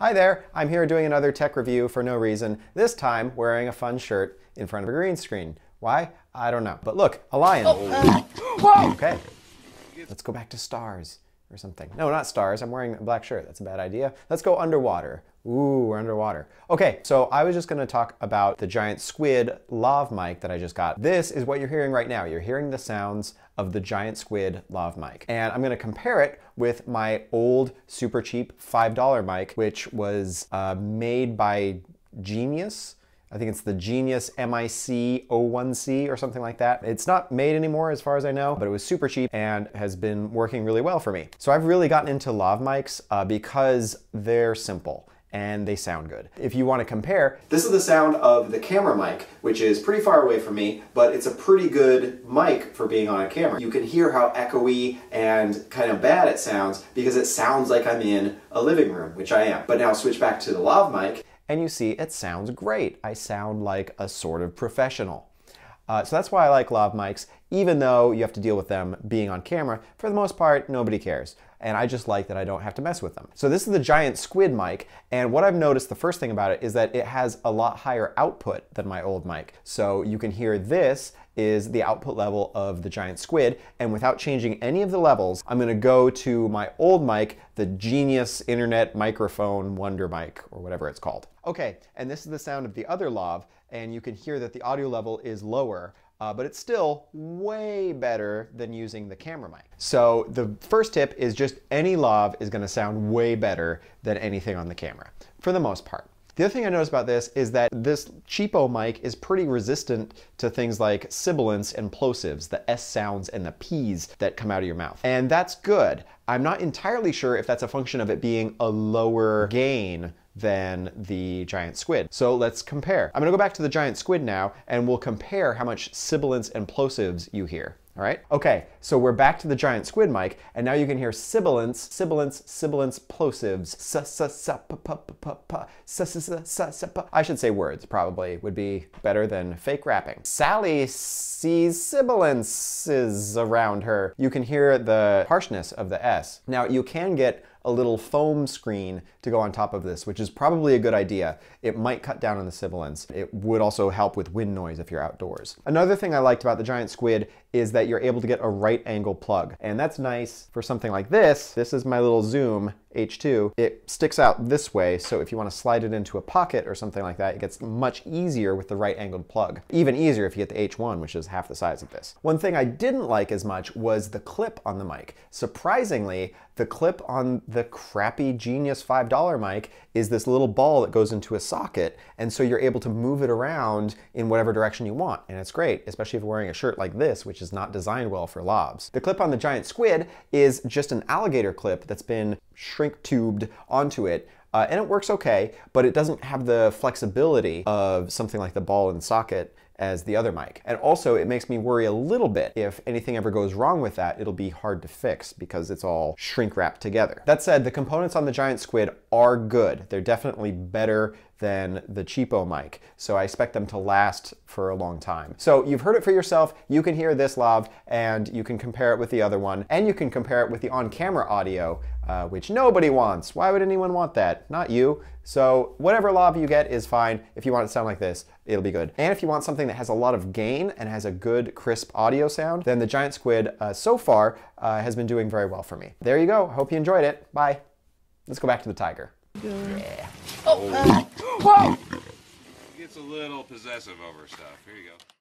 Hi there, I'm here doing another tech review for no reason, this time wearing a fun shirt in front of a green screen. Why? I don't know. But look, a lion. Oh. Okay, let's go back to stars or something. No, not stars, I'm wearing a black shirt, that's a bad idea. Let's go underwater. Ooh, we're underwater. Okay, so I was just gonna talk about the giant Squid Lav mic that I just got. This is what you're hearing right now. You're hearing the sounds of the giant Squid Lav mic. And I'm gonna compare it with my old super cheap $5 mic, which was made by Genius. I think it's the Genius MIC-01C or something like that. It's not made anymore as far as I know, but it was super cheap and has been working really well for me. So I've really gotten into lav mics because they're simple and they sound good. If you want to compare, this is the sound of the camera mic, which is pretty far away from me, but it's a pretty good mic for being on a camera. You can hear how echoey and kind of bad it sounds because it sounds like I'm in a living room, which I am. But now switch back to the lav mic, and you see it sounds great. I sound like a sort of professional. So that's why I like lav mics, even though you have to deal with them being on camera. For the most part, nobody cares. And I just like that I don't have to mess with them. So this is the giant Squid mic, and what I've noticed, the first thing about it is that it has a lot higher output than my old mic. So you can hear this is the output level of the giant Squid, and without changing any of the levels, I'm gonna go to my old mic, the Genius Internet Microphone Wonder Mic, or whatever it's called. Okay, and this is the sound of the other lav, and you can hear that the audio level is lower, but it's still way better than using the camera mic. So the first tip is just any lav is gonna sound way better than anything on the camera, for the most part. The other thing I noticed about this is that this cheapo mic is pretty resistant to things like sibilants and plosives, the S sounds and the Ps that come out of your mouth. And that's good. I'm not entirely sure if that's a function of it being a lower gain than the giant Squid. So let's compare. I'm gonna go back to the giant Squid now, and we'll compare how much sibilants and plosives you hear. All right? Okay, so we're back to the giant Squid mic, and now you can hear sibilants, plosives, I should say words, probably would be better than fake rapping. Sally sees sibilants around her. You can hear the harshness of the S. Now you can get a little foam screen to go on top of this, which is probably a good idea. It might cut down on the sibilants. It would also help with wind noise if you're outdoors. Another thing I liked about the giant Squid is that you're able to get a right angle plug. And that's nice for something like this. This is my little Zoom H2. It sticks out this way, so if you want to slide it into a pocket or something like that, it gets much easier with the right angled plug. Even easier if you get the H1, which is half the size of this. One thing I didn't like as much was the clip on the mic. Surprisingly, the clip on the crappy Genius $5 mic is this little ball that goes into a socket, and so you're able to move it around in whatever direction you want, and it's great, especially if you're wearing a shirt like this, which is not designed well for lavs. The clip on the giant Squid is just an alligator clip that's been shrink tubed onto it, and it works okay, but it doesn't have the flexibility of something like the ball and socket as the other mic. And also it makes me worry a little bit if anything ever goes wrong with that, it'll be hard to fix because it's all shrink wrapped together. That said, the components on the giant Squid are good. They're definitely better than the cheapo mic, so I expect them to last for a long time. So you've heard it for yourself. You can hear this lav, and you can compare it with the other one, and you can compare it with the on-camera audio, which nobody wants. Why would anyone want that? Not you. So whatever lav you get is fine. If you want it to sound like this, it'll be good. And if you want something that has a lot of gain and has a good crisp audio sound, then the giant Squid so far has been doing very well for me. There you go. Hope you enjoyed it. Bye. Let's go back to the tiger. Yeah. Oh. Whoa! He gets a little possessive over stuff. Here you go.